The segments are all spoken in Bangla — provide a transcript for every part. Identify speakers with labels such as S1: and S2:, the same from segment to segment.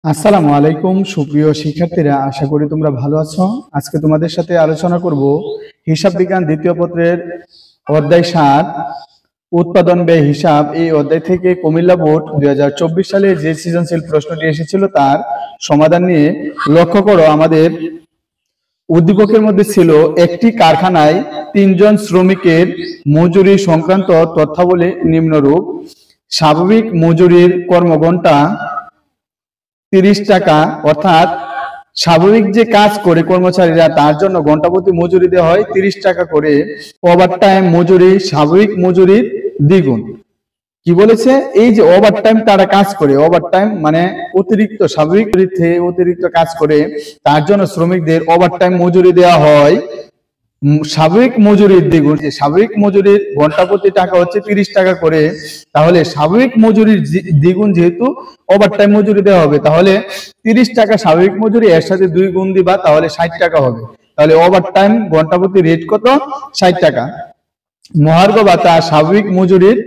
S1: আসসালামু আলাইকুম সুপ্রিয় শিক্ষার্থীরা, আশা করি তোমরা ভালো আছো। আজকে তোমাদের সাথে আলোচনা করব হিসাব বিজ্ঞান দ্বিতীয় পত্রের অধ্যায় ৭ উৎপাদন ব্যয় হিসাব। এই অধ্যায় থেকে কুমিল্লা বোর্ড 2024 সালে যে সৃজনশীল প্রশ্নটি এসেছিল তার সমাধান নিয়ে লক্ষ্য করো। আমাদের উদ্দীপকের মধ্যে ছিল একটি কারখানায় ৩ জন শ্রমিকের মজুরি সংক্রান্ত তথ্যাবলী নিম্নরূপ। স্বাভাবিক মজুরির কর্মঘণ্টা ৩০ টাকা, অর্থাৎ স্বাভাবিক যে কাজ করে কর্মচারীরা তার জন্য ঘন্টা প্রতি মজুরি দেওয়া হয় ৩০ টাকা করে। ওভারটাইম মজুরি স্বাভাবিক মজুরির দ্বিগুণ। কি বলেছে? এই যে ওভারটাইম তারা কাজ করে, ওভারটাইম মানে অতিরিক্ত, স্বাভাবিক থেকে অতিরিক্ত কাজ করে, তার জন্য শ্রমিকদের ওভারটাইম মজুরি দেওয়া হয় স্বাভাবিক মজুরির দ্বিগুণ। স্বাভাবিক মজুরির ঘন্টা প্রতি টাকা হচ্ছে ৩০ টাকা করে, তাহলে স্বাভাবিক মজুরির দ্বিগুণ যেহেতু ওভারটাইম মজুরি দেওয়া হবে, তাহলে ৩০ টাকা স্বাভাবিক মজুরি এর সাথে ২ গুণ দিবা, তাহলে ৬০ টাকা হবে। তাহলে ওভারটাইম ঘন্টা প্রতি রেট কত? ৬০ টাকা। মহার্ঘ ভাতা স্বাভাবিক মজুরির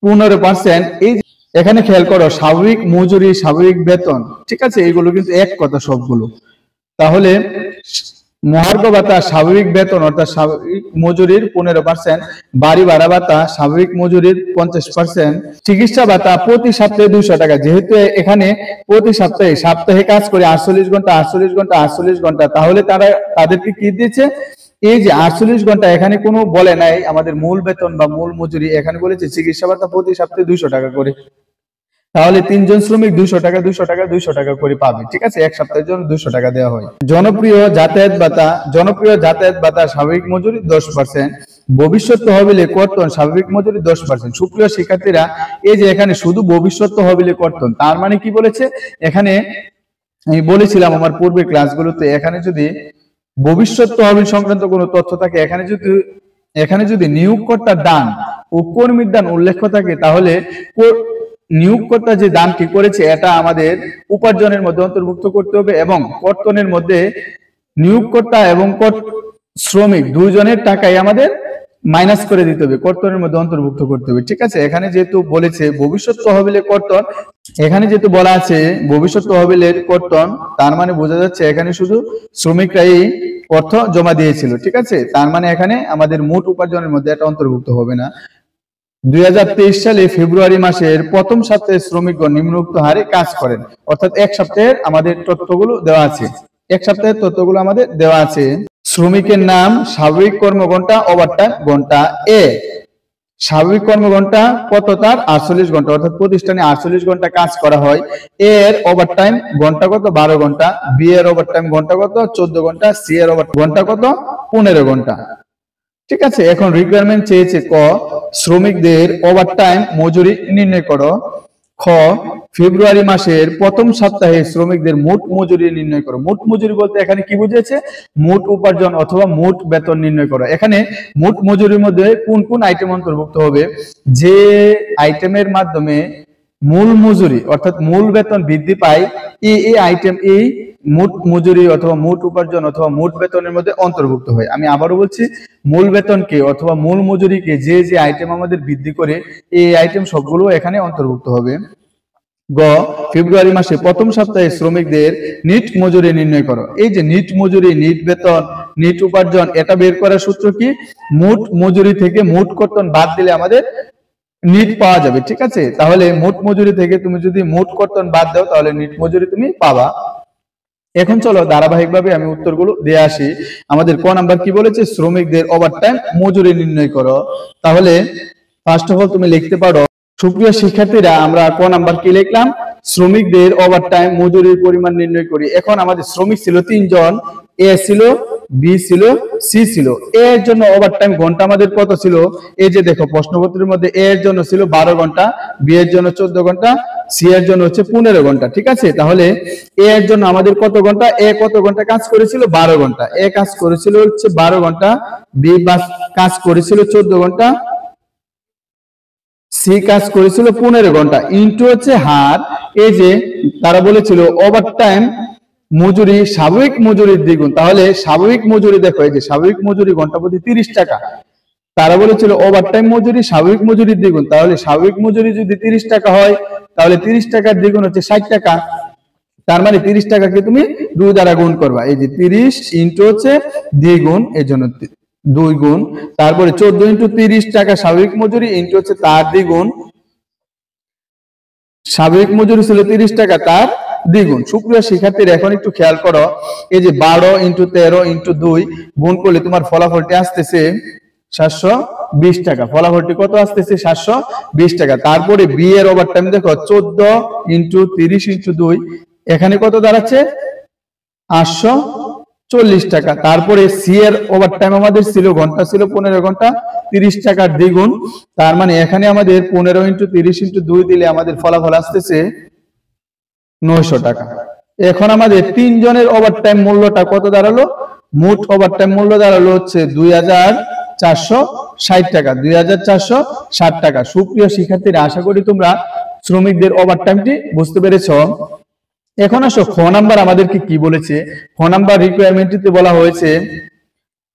S1: ১৫%। এই এখানে খেয়াল করো, স্বাভাবিক মজুরি স্বাভাবিক বেতন, ঠিক আছে, এগুলো কিন্তু এক কথা সবগুলো। তাহলে মহার্ঘ ভাতা স্বাভাবিক বেতন অর্থাৎ স্বাভাবিক মজুরির ১৫%, বাড়ি ভাড়া ভাতা স্বাভাবিক মজুরির ৫০%, চিকিৎসা ভাতা প্রতি সপ্তাহে ২০০ টাকা। যেহেতু এখানে প্রতি সপ্তাহে কাজ করে ৪৮ ঘন্টা ৪৮ ঘন্টা ৪৮ ঘন্টা, তাহলে তাদেরকে কি দিয়েছে? এই যে ৪৮ ঘন্টা, এখানে কোনো বলে নাই আমাদের মূল বেতন বা মূল মজুরি, এখানে বলেছে চিকিৎসা ভাতা প্রতি সপ্তাহে ২০০ টাকা করে। তাহলে ৩ জন শ্রমিক ২০০ টাকা ২০০ টাকা ২০০ টাকা করে পাবে, ঠিক আছে। এক সপ্তাহের জন্য ২০০ টাকা দেওয়া হয়। জনপ্রিয় যাতায়াত ভাতা স্বাভাবিক মজুরি 10%। ভবিষ্যৎ তহবিলে কর্তন স্বাভাবিক মজুরি 10%। সুপ্রিয় শিক্ষার্থীরা, এই যে এখানে শুধু ভবিষ্যৎ তহবিলে কর্তন, তার মানে কি বলেছে? এখানে আমি বলেছিলাম আমার পূর্বের ক্লাসগুলোতে, এখানে যদি ভবিষ্যৎ তহবিল সংক্রান্ত কোনো তথ্য থাকে, এখানে যদি নিয়োগকর্তার দান ও কর্মীর দান উল্লেখ থাকে, তাহলে নিয়োগকর্তা যে দানটি করেছে এটা আমাদের উপার্জনের মধ্যে অন্তর্ভুক্ত করতে হবে, এবং কর্তনের মধ্যে নিয়োগকর্তা এবং শ্রমিক দুইজনের টাকাই আমাদের মাইনাস করে দিতে হবে, কর্তনের মধ্যে অন্তর্ভুক্ত করতে হবে, ঠিক আছে। এখানে যেহেতু বলেছে ভবিষ্যৎ তহবিলের কর্তন, এখানে যেহেতু বলা আছে ভবিষ্যৎ তহবিলের কর্তন, তার মানে বোঝা যাচ্ছে এখানে শুধু শ্রমিকরাই অর্থ জমা দিয়েছিল, ঠিক আছে। তার মানে এখানে আমাদের মোট উপার্জনের মধ্যে এটা অন্তর্ভুক্ত হবে না। ২০২৩ সালে ফেব্রুয়ারি মাসের প্রথম সপ্তাহে শ্রমিকগণ নিম্নোক্ত হারে কাজ করেন, অর্থাৎ এক সপ্তাহের আমাদের তথ্যগুলো দেওয়া আছে, এক সপ্তাহের তথ্যগুলো আমাদের দেওয়া আছে। শ্রমিকের নাম, স্বাভাবিক কর্মঘণ্টা, ওভারটাইম ঘন্টা। এ স্বাভাবিক কর্মঘণ্টা কত? তার ৪৮ ঘন্টা, অর্থাৎ প্রতিষ্ঠানে ৪৮ ঘন্টা কাজ করা হয়। এর ওভারটাইম ঘন্টা কত? ১২ ঘন্টা। বি এর ওভারটাইম ঘন্টা কত? ১৪ ঘন্টা। সি এর ওভারটাইম ঘন্টা কত? ১৫ ঘন্টা, ঠিক আছে। এখন রিকোয়ারমেন্ট চেয়েছে ক, শ্রমিকদের ওভারটাইম মজুরি নির্ণয় করো। খ, ফেব্রুয়ারি মাসের প্রথম সপ্তাহে শ্রমিকদের মোট মজুরি নির্ণয় করো। মোট মজুরি বলতে এখানে কি বুঝেছে? মোট উপার্জন অথবা মোট বেতন নির্ণয় করো। এখানে মোট মজুরির মধ্যে কোন কোন আইটেম অন্তর্ভুক্ত হবে? যে আইটেমের মাধ্যমে মূল মজুরি অর্থাৎ মূল বেতন বৃদ্ধি পায়, এই আইটেম এই মোট মজুরি অথবা মোট উপার্জন অথবা মোট বেতনের মধ্যে অন্তর্ভুক্ত হয়। আমি আবারও বলছি, মূল বেতনকে অথবা মূল মজুরিকে যে যে আইটেম আমাদের বৃদ্ধি করে, এই আইটেম সবগুলো এখানে অন্তর্ভুক্ত হবে। গ, ফেব্রুয়ারি মাসে প্রথম সপ্তাহে শ্রমিকদের নিট মজুরি নির্ণয় করো। এই যে নিট মজুরি, নিট বেতন, নিট উপার্জন, এটা বের করার সূত্র কি? মোট মজুরি থেকে মোট কর্তন বাদ দিলে আমাদের নিট পাওয়া যাবে, ঠিক আছে। তাহলে মোট মজুরি থেকে তুমি যদি মোট কর্তন বাদ দাও, তাহলে নিট মজুরি তুমি পাবা। এখন চলো ধারাবাহিকভাবে আমি উত্তরগুলো দিয়ে আসি। আমাদের ক নাম্বার কি বলেছে? শ্রমিকদের ওভারটাইম মজুরি নির্ণয় করো। তাহলে ফার্স্ট অফ অল তুমি লিখতে পারো, সুপ্রিয় শিক্ষার্থীরা, আমরা ক নাম্বার কি লিখলাম? শ্রমিকদের ওভারটাইম মজুরির পরিমাণ নির্ণয় করি। এখন আমাদের শ্রমিক ছিল ৩ জন, এ ছিল, বি ছিল, সি ছিল। এ এর জন্য ওভারটাইম ঘন্টা আমাদের কত ছিল? এই যে দেখো প্রশ্নপত্রের মধ্যে এ এর জন্য ছিল ১২ ঘন্টা, বি এর জন্য ১৪ ঘন্টা, সি এর জন্য হচ্ছে ১৫ ঘন্টা, ঠিক আছে। তাহলে এ এর জন্য আমাদের কত ঘন্টা? এ কত ঘন্টা কাজ করেছিল? ১২ ঘন্টা। এ কাজ করেছিল হচ্ছে ১২ ঘন্টা, বি কাজ করেছিল ১৪ ঘন্টা, সি কাজ করেছিল ১৫ ঘন্টা, ইনটু হচ্ছে হার। এই যে তারা বলেছিল ওভারটাইম মজুরি স্বাভাবিক মজুরির দ্বিগুণ, তাহলে স্বাভাবিক মজুরি দেখো, এই যে স্বাভাবিক মজুরি ঘন্টা প্রতি ৩০ টাকা, তারা বলেছিল ওভারটাইম মজুরি স্বাভাবিক মজুরির দ্বিগুণ, তাহলে স্বাভাবিক মজুরি যদি ৩০ টাকা হয়, তাহলে ৩০ টাকার দ্বিগুণ হচ্ছে ৬০ টাকা। তার মানে 30 টাকাকে তুমি 2 দ্বারা গুণ করবা। এই যে 30 ইন্টু হচ্ছে দ্বিগুণ, এই জন্য 2 গুণ, তারপরে 14 ইন্টু 30 টাকা স্বাভাবিক মজুরি ইন্টু হচ্ছে তার দ্বিগুণ, স্বাভাবিক মজুরি ছিল 30 টাকা, তার দ্বিগুণ। সুপ্রিয় শিক্ষার্থীরা এখন একটু খেয়াল করো, এই যে 12 ইন্টু 13 ইন্টু 2 গুণ করলে তোমার ফলাফলটি আসতেছে 720 টাকা। ফলাফলটি কত আসতেছে? 720 টাকা। তারপরে বি এর ওভারটাইম দেখো 14 ইন্টু 30 ইন্টু 2, এখানে কত দাঁড়াচ্ছে? 840 টাকা। তারপরে সি এর ওভারটাইম আমাদের ছিল, ঘন্টা ছিল 15 ঘন্টা, 30 টাকার দ্বিগুণ। তার মানে এখানে আমাদের 15 ইন্টু 30 ইন্টু 2 দিলে আমাদের ফলাফল আসতেছে 900 টাকা। এখন আমাদের তিনজনের ওভারটাইম মূল্যটা কত দাঁড়ালো? মোট ওভারটাইম মূল্য দাঁড়ালো হচ্ছে 2460 টাকা, 2460 টাকা। সুপ্রিয় শিক্ষার্থীরা, আশা করি তোমরা শ্রমিকদের ওভারটাইমটি বুঝতে পেরেছো। এখন আসো খ নাম্বার আমাদেরকে কি বলেছে। খ নাম্বার রিকোয়ারমেন্টটিতে বলা হয়েছে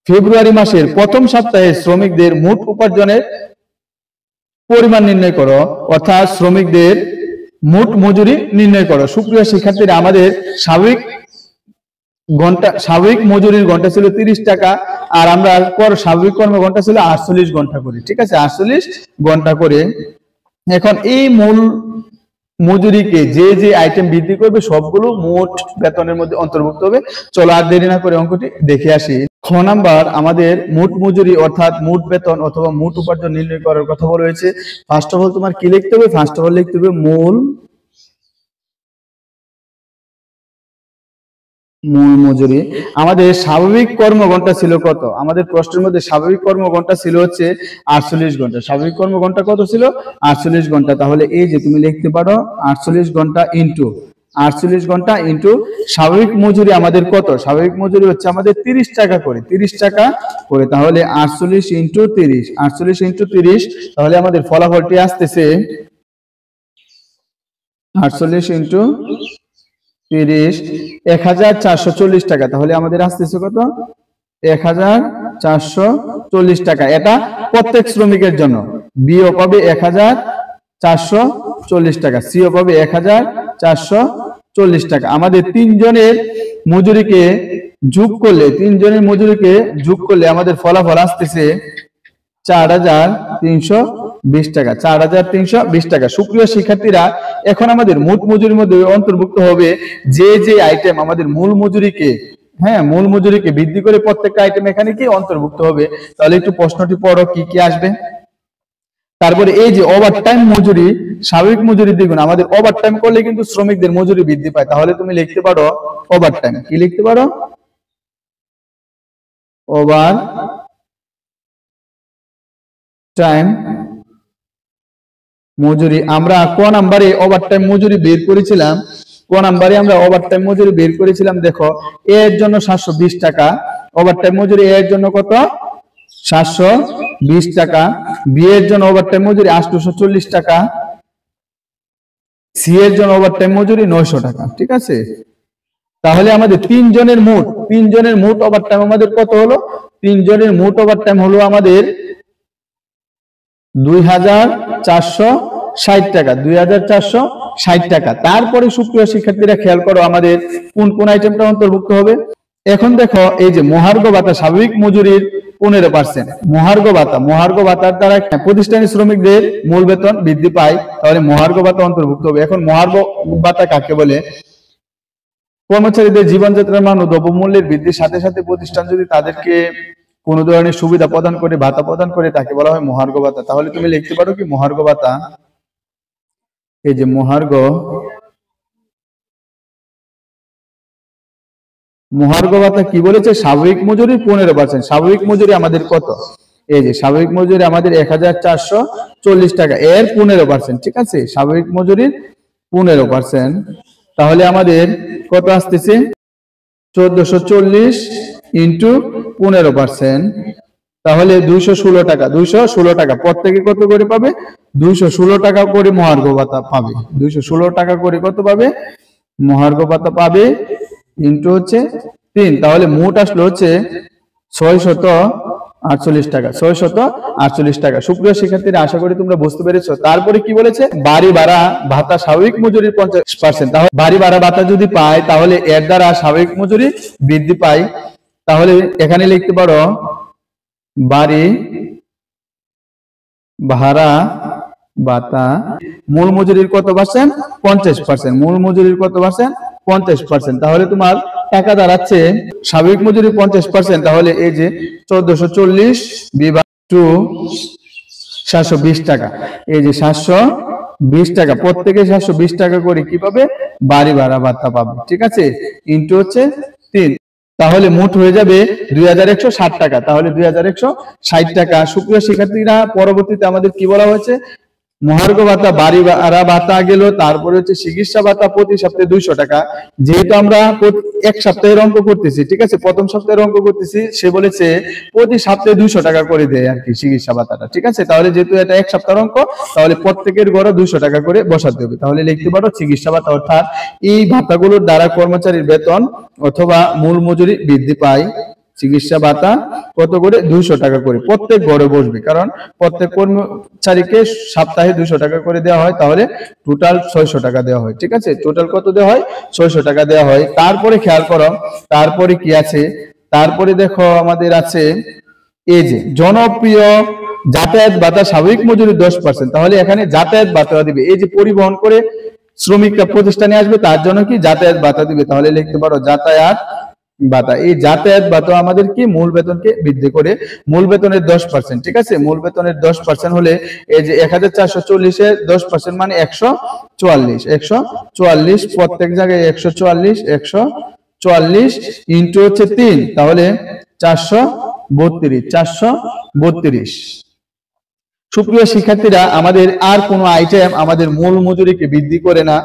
S1: ফেব্রুয়ারি মাসের প্রথম সপ্তাহে শ্রমিকদের মোট উপার্জনের পরিমাণ নির্ণয় করো, অর্থাৎ শ্রমিকদের মোট মজুরি নির্ণয় করো। সুপ্রিয় শিক্ষার্থীরা, আমাদের স্বাভাবিক মজুরির ঘন্টা ছিল 30 টাকা, আর আমরা স্বাভাবিক কর্ম ঘন্টা ছিল 48 ঘন্টা করে, ঠিক আছে, 48 ঘন্টা করে। এখন এই মূল মজুরিকে যে যে আইটেম বৃদ্ধি করবে সবগুলো মোট বেতনের মধ্যে অন্তর্ভুক্ত হবে। চলো আর দেরি না করে অঙ্কটি দেখে আসি। খ নাম্বার আমাদের মোট মজুরি অর্থাৎ মোট বেতন অথবা মোট উপার্জন নির্ণয় করার কথা বলা হয়েছে। ফার্স্ট অফ অল তোমার কি লিখতে হবে? ফার্স্ট অফ অল লিখতে হবে মূল মজুরি। আমাদের স্বাভাবিক কর্মঘন্টা ছিল কত? আমাদের প্রশ্নের মধ্যে স্বাভাবিক কর্মঘন্টা ছিল হচ্ছে 48 ঘন্টা। স্বাভাবিক কর্মঘন্টা কত ছিল? 48 ঘন্টা। তাহলে এই যে তুমি লিখতে পারো 48 ঘন্টা ইন্টু 48 ঘন্টা ইন্টু স্বাভাবিক মজুরি আমাদের কত? স্বাভাবিক মজুরি হচ্ছে আমাদের 30 টাকা করে, 30 টাকা করে। তাহলে 48 ইন্টু 30, 48 ইন্টু 30, তাহলে আমাদের ফলাফলটি আসতেছে 48 ইন্টু 30 1440 টাকা। তাহলে আমাদের আসতেছে কত? 1440 টাকা। এটা প্রত্যেক শ্রমিকের জন্য। বিও পাবে 1440 টাকা, সিও পাবে 1440 টাকা। আমাদের তিনজনের মজুরিকে যোগ করলে আমাদের ফলাফল আসতেছে 4320 টাকা, 4320 টাকা। সুপ্রিয় শিক্ষার্থীরা, এখন আমাদের মোট মজুরির মধ্যে অন্তর্ভুক্ত হবে যে যে আইটেম আমাদের মূল মজুরিকে বৃদ্ধি করে প্রত্যেকটা আইটেম এখানে কি অন্তর্ভুক্ত হবে। তাহলে একটু প্রশ্নটি পড়ো কি কি আসবে। তারপরে এই যে ওভারটাইম মজুরি, স্বাভাবিক মজুরি দ্বিগুণ, আমাদের ওভারটাইম করলে কিন্তু শ্রমিকদের মজুরি বৃদ্ধি পায়। তাহলে তুমি লিখতে পারো ওভারটাইম, কি লিখতে পারো? ওভার টাইম মজুরি। আমরা ক নাম্বারে ওভারটাইম মজুরি বের করেছিলাম? ক নাম্বারে আমরা ওভারটাইম মজুরি বের করেছিলাম, দেখো এ এর জন্য 720 টাকা, ওভারটাইম মজুরি এ এর জন্য কত? 720 টাকা। বি এর জন্য ওভারটাইম মজুরি 840 টাকা, সি এর জন্য ওভারটাইম মজুরি 900 টাকা, ঠিক আছে। তাহলে আমাদের তিনজনের মোট ওভারটাইম আমাদের কত হলো? তিনজনের মোট ওভারটাইম হলো আমাদের 2460 টাকা, 2460 টাকা। তারপরে সুপ্রিয় শিক্ষার্থীরা খেয়াল করো আমাদের কোন কোন আইটেমটা অন্তর্ভুক্ত হবে। এখন দেখো এই যে মহার্ঘ ভাতা, স্বাভাবিক মজুরির 15%। মহার্ঘ ভাতার দ্বারা প্রতিষ্ঠানের শ্রমিকদের মূল বেতন বৃদ্ধি পায়, তাহলে মহার্ঘ ভাতা অন্তর্ভুক্ত হবে। এখন মহার্ঘ ভাতা কাকে বলে? কর্মচারীদের জীবনযাত্রার মান ও দ্রব্যমূল্যের বৃদ্ধির সাথে সাথে প্রতিষ্ঠান যদি তাদেরকে কোন ধরনের সুবিধা প্রদান করে, ভাতা প্রদান করে, তাকে বলা হয় মহার্ঘ ভাতা। তাহলে তুমি লিখতে পারো কি মহার্ঘ ভাতা? এই যে মহার্ঘ ভাতা কি বলেছে? স্বাভাবিক মজুরি 15%। স্বাভাবিক মজুরি আমাদের কত? এই যে স্বাভাবিক মজুরি আমাদের 1440 টাকা, এর 15%, ঠিক আছে, স্বাভাবিক মজুরির 15%। তাহলে আমাদের কত আসতেছে? 1440 ইন্টু 15%, তাহলে 216 টাকা। 216 টাকা প্রত্যেকে কত করে পাবে? 216 টাকা করে মহার্ঘ ভাতা পাবে। 216 টাকা করে কত পাবে? মহার্ঘ ভাতা পাবে, ইন্টু হচ্ছে 3। তাহলে মোট আসলো হচ্ছে 48 টাকা, 648 টাকা। সুপ্রিয় শিক্ষার্থীরা, আশা করি তোমরা বুঝতে পেরেছো। তারপরে কি বলেছে, বাড়ি ভাড়া ভাতা স্বাভাবিক মজুরির 50%। তাহলে বাড়ি ভাড়া ভাতা যদি পায় তাহলে এর দ্বারা স্বাভাবিক মজুরি বৃদ্ধি পায়। তাহলে এখানে লিখতে পারো বাড়ি ভাড়া ভাতা মূল মজুরির কত পার্সেন্ট? 50%। মূল মজুরির কত পার্সেন্ট? 50%। তাহলে তোমার টাকা দাঁড়াচ্ছে স্বাভাবিক মজুরি 50%। তাহলে এই যে 1440 বিভাগ 2 720 টাকা, এই যে 720 টাকা, প্রত্যেকে 720 টাকা করে কি পাবে? বাড়ি ভাড়া ভাতা পাবে। ঠিক আছে, ইনটু হচ্ছে 3, তাহলে মোট হয়ে যাবে 2160 টাকা। তাহলে 2160 টাকা। সুপ্রিয় শিক্ষার্থীরা, পরবর্তীতে আমাদের কি বলা হয়েছে, মহার্ঘ ভাতা, বাড়ি ভাড়া ভাতা গেল, তারপরে হচ্ছে চিকিৎসা ভাতা প্রতি সপ্তাহে 200 টাকা। যেহেতু আমরা এক সপ্তাহের অঙ্ক করতেছি, ঠিক আছে, প্রথম সপ্তাহের অঙ্ক করতেছি, সে বলেছে প্রতি সপ্তাহে 200 টাকা করে দেয় আর কি চিকিৎসা ভাতাটা। ঠিক আছে, তাহলে যেহেতু এটা এক সপ্তাহের অঙ্ক, তাহলে প্রত্যেকের গড়ে 200 টাকা করে বসাতে হবে। তাহলে লিখতে পারো চিকিৎসা ভাতা, অর্থাৎ এই ভাতাগুলোর দ্বারা কর্মচারীর বেতন অথবা মূল মজুরি বৃদ্ধি পায়। চিকিৎসা ভাতা কত করে? 200 টাকা করে প্রত্যেক ঘরে বসবে, কারণ প্রত্যেক কর্মচারীকে সপ্তাহে 200 টাকা করে দেওয়া হয়, তাহলে টোটাল 600 টাকা দেওয়া হয়। ঠিক আছে, টোটাল কত দেওয়া হয়? 600 টাকা দেওয়া হয়। তারপরে খেয়াল করো, তারপরে কি আছে, তারপরে দেখো আমাদের আছে এই যে জনপ্রিয় যাতায়াত ভাতা স্বাভাবিক মজুরি 10%। তাহলে এখানে যাতায়াত ভাতা দিবে, এই যে পরিবহন করে শ্রমিকরা প্রতিষ্ঠানে আসবে তার জন্য কি যাতায়াত ভাতা দিবে। তাহলে লিখতে পারো যাতায়াত ভাতা। এই যাতায়াত ভাতা আমাদের কি মূল বেতনকে বৃদ্ধি করে, মূল বেতনের 10%। ঠিক আছে, মূল বেতনের 10% হলে এই যে 1440 এর 10% মানে 144 প্রত্যেক জায়গায় 144 ইন্টু হচ্ছে 3, তাহলে 432। সুপ্রিয় শিক্ষার্থীরা, আমাদের আর কোনো আইটেম আমাদের মূল মজুরিকে বৃদ্ধি করে না।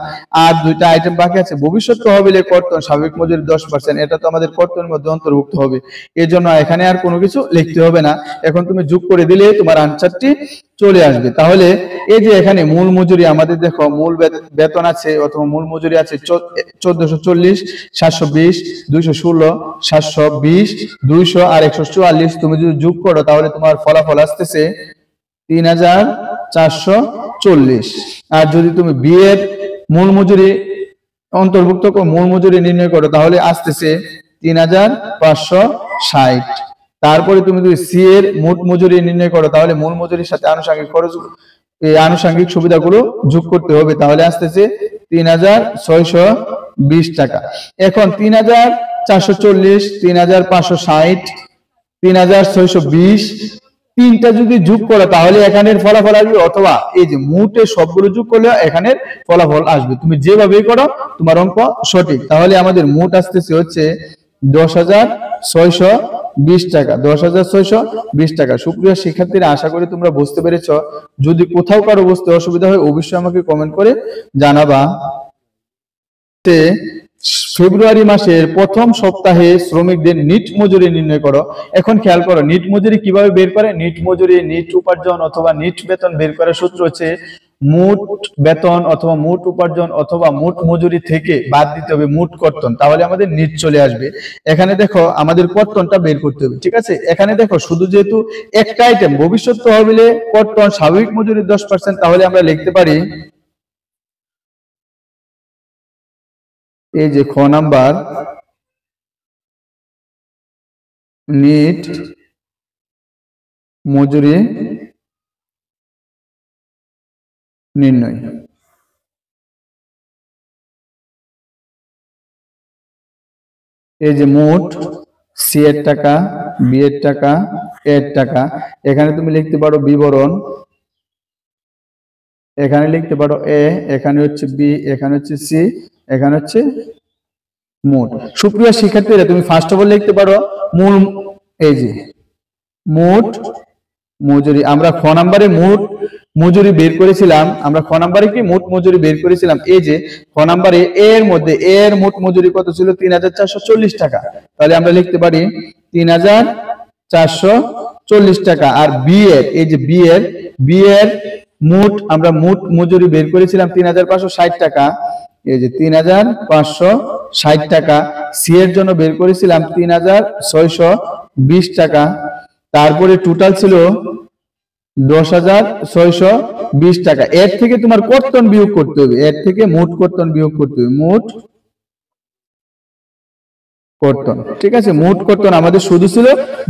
S1: আর দুইটা আইটেম বাকি আছে, ভবিষ্যৎ তহবিলে কর্তন স্বাভাবিক মজুরি 10%, এটা তো আমাদের কর্তনের মধ্যে অন্তর্ভুক্ত হবে, এর জন্য এখানে আর কোনো কিছু লিখতে হবে না। এখন তুমি যোগ করে দিলে তোমার আনসারটি চলে আসবে। তাহলে এই যে এখানে মূল মজুরি আমাদের দেখো, মূল বেতন আছে অথবা মূল মজুরি আছে 1440, 720, 216, 720, 200 আর 144। তুমি যদি যোগ করো তাহলে তোমার ফলাফল আসতেছে 3440। আর যদি তুমি বি এর মূল মজুরি অন্তর্ভুক্ত মূল মজুরি নির্ণয় করো তাহলে আসতেছে 3560। তারপরে তুমি যদি সি এর মোট মজুরি নির্ণয় করো তাহলে মূল মজুরির সাথে আনুষঙ্গিক খরচ, এই আনুষঙ্গিক সুবিধাগুলো যোগ করতে হবে, তাহলে আসতেছে 3620 টাকা। এখন 3440, 3560, 3620 তিনটা যদি যোগ করো তাহলে এখানের ফলাফল আসবে, অথবা এই যে মোটে সবগুলো যোগ করলে এখানের ফলাফল আসবে। তুমি যেভাবেই করো তোমার অঙ্ক সঠিক। তাহলে আমাদের মোট আসতেছে হচ্ছে 10,620 টাকা, 10,620 টাকা। সুপ্রিয় শিক্ষার্থীরা, আশা করি তোমরা বুঝতে পেরেছ। যদি কোথাও কারো বুঝতে অসুবিধা হয় অবশ্যই আমাকে কমেন্ট করে জানাবা। ফেব্রুয়ারি মাসের প্রথম সপ্তাহে শ্রমিকদের নিট মজুরি নির্ণয় করো। এখন খেয়াল করো নিট মজুরি কিভাবে বের করে। নিট মজুরি, নিট উপার্জন অথবা নিট বেতন বের করার সূত্র হচ্ছে মোট বেতন অথবা মোট উপার্জন অথবা মোট মজুরি থেকে বাদ দিতে হবে মোট কর্তন, তাহলে আমাদের নিট চলে আসবে। এখানে দেখো আমাদের কর্তনটা বের করতে হবে। ঠিক আছে, এখানে দেখো শুধু যেহেতু একটা আইটেম ভবিষ্যৎ তহবিলে কর্তন স্বাভাবিক মজুরি 10%, তাহলে আমরা লিখতে পারি এই যে খ নাম্বার নিট মজুরি নির্ণয়। এই যে মোট সি এর টাকা, বি এর টাকা, এর টাকা, এখানে তুমি লিখতে পারো বিবরণ, এখানে লিখতে পারো এ, এখানে হচ্ছে বি, এখানে হচ্ছে সি, এখানে হচ্ছে মোট। সুপ্রিয় শিক্ষার্থীরা, তুমি ফার্স্ট অফ অল লিখতে পারো মূল, এই যে মোট মজুরি। আমরা খ নাম্বারে মোট মজুরি বের করেছিলাম, আমরা খ নাম্বারে কি মোট মজুরি বের করেছিলাম। এই যে খ নাম্বারে এর মধ্যে এর মোট মজুরি কত ছিল? 3440 টাকা। তাহলে আমরা লিখতে পারি 3440 টাকা। আর বি এর, এই যে বি এর মোট, আমরা মোট মজুরি বের করেছিলাম 3560 টাকা। এই যে 3560 টাকা। সি এর জন্য বের করেছিলাম 3620 টাকা। তারপরে টোটাল ছিল 10,620 টাকা। এর থেকে তোমার কর্তন বিয়োগ করতে হবে, এর থেকে মোট কর্তন বিয়োগ করতে হবে, মোট কর্তন। ঠিক আছে, মোট কর্তন আমাদের শুধু ছিল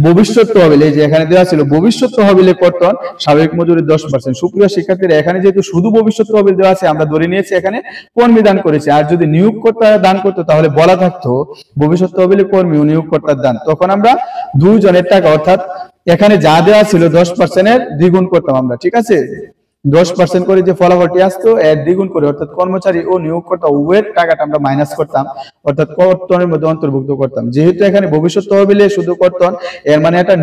S1: ভবিষ্যৎ তহবিল, এই যে এখানে দেওয়া ছিল ভবিষ্যৎ তহবিলে কর্তন স্বাভাবিক মজুরির 10%। সুপ্রিয় শিক্ষার্থীরা, এখানে যেহেতু শুধু ভবিষ্যৎ তহবিল দেওয়া আছে, আমরা ধরে নিয়েছি এখানে কর্মী দান করেছে। আর যদি নিয়োগকর্তা দান করতো তাহলে বলা থাকতো ভবিষ্যৎ তহবিলে কর্মী ও নিয়োগকর্তার দান, তখন আমরা দুইজনের টাকা অর্থাৎ এখানে যা দেওয়া ছিল 10% এর দ্বিগুণ করতাম আমরা। ঠিক আছে, 10% করে যে ফলাফলটি আসতো এর দ্বিগুণ করে, অর্থাৎ কর্মচারী ও নিয়োগকর্তা উভয়ের টাকাটা আমরা মাইনাস করতাম, অর্থাৎ কর্তনের মধ্যে অন্তর্ভুক্ত করতাম। যেহেতু এখানে ভবিষ্যৎ তহবিলে শুধু কর্তন, এর মানে এটা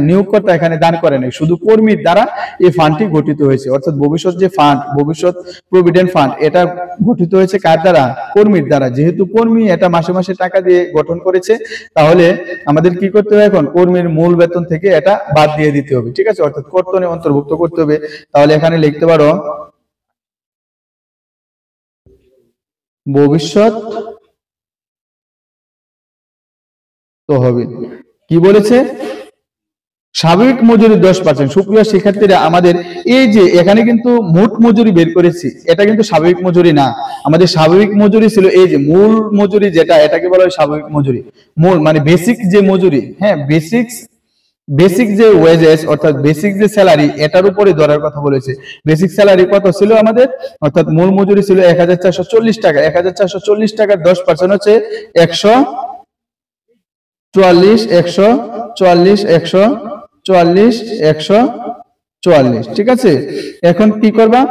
S1: নিয়োগকর্তা এখানে দান করে নাই, শুধু কর্মীর দ্বারা এই ফান্ডটি গঠিত হয়েছে। অর্থাৎ ভবিষ্যৎ যে ফান্ড, ভবিষ্যৎ প্রভিডেন্ট ফান্ড, এটা গঠিত হয়েছে কার দ্বারা? কর্মীর দ্বারা। যেহেতু কর্মী এটা মাসে মাসে টাকা দিয়ে গঠন করেছে, তাহলে আমাদের কি করতে হবে? এখন কর্মীর মূল বেতন থেকে এটা বাদ দিয়ে দিতে হবে। ঠিক আছে, অর্থাৎ কর্তনে অন্তর্ভুক্ত করতে হবে। তাহলে এখানে লিখতে পারো ভবিষ্যৎ তহবিল। কি বলেছে? স্বাভাবিক মজুরি 10%। সুপ্রিয় শিক্ষার্থীরা, আমাদের এই যে এখানে কিন্তু মোট মজুরি বের করেছি, এটা কিন্তু স্বাভাবিক মজুরি না। আমাদের স্বাভাবিক মজুরি ছিল এই যে মূল মজুরি, যেটা এটাকে বলা হয় স্বাভাবিক মজুরি। মূল মানে বেসিক যে মজুরি, হ্যাঁ, বেসিক যে ওয়েজেস অর্থাৎ বেসিক যে স্যালারি, এটার উপরে ধরার কথা বলেছে। বেসিক স্যালারি কত ছিল আমাদের? অর্থাৎ মূল মজুরি ছিল 1440 টাকা। 1440 টাকার 10% হচ্ছে 144। ঠিক আছে, এখন কি করবা?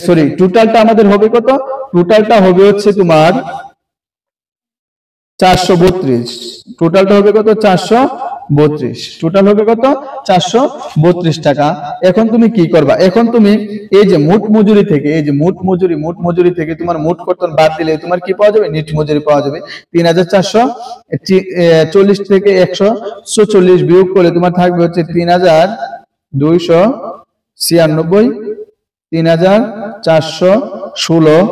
S1: সরি, টোটালটা আমাদের হবে কত? টোটালটা হবে হচ্ছে তোমার 432। টোটালটা হবে কত? 432। টোটাল হবে কত? 432 টাকা। এখন তুমি কি করবা? এখন তুমি এই যে মোট মজুরি থেকে, এই যে মোট মজুরি থেকে তোমার মোট কর্তন বাদ দিলে তোমার কি পাওয়া যাবে? নিট মজুরি পাওয়া যাবে। 3440 থেকে 146 বিয়োগ করলে তোমার থাকবে হচ্ছে 3296, 3416,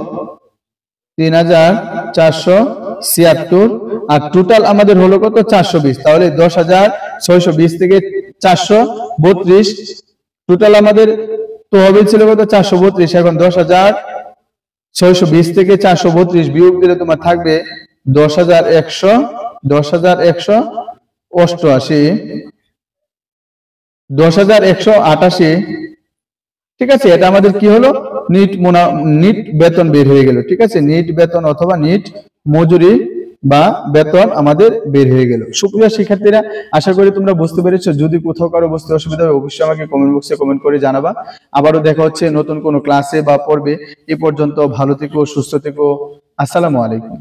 S1: 3476, আর টোটাল আমাদের হলো কত? 420। তাহলে 10,620 থেকে 432, টোটাল আমাদের তহবিল ছিল কত? 432। এখন 10,620 থেকে 432 বিয়োগ দিলে তোমার থাকবে 10,188। ঠিক আছে, এটা আমাদের কি হলো? নিট বেতন বের হয়ে গেল। ঠিক আছে, নিট বেতন অথবা নিট মজুরি বা বেতন আমাদের বের হয়ে গেল। সুপ্রিয় শিক্ষার্থীরা, আশা করি তোমরা বুঝতে পেরেছো। যদি কোথাও কারো বুঝতে অসুবিধা হয় অবশ্যই আমাকে কমেন্ট বক্সে কমেন্ট করে জানাবা। আবারও দেখা হচ্ছে নতুন কোনো ক্লাসে বা পর্বে। এ পর্যন্ত ভালো থেকো, সুস্থ থেকো। আসসালামু আলাইকুম।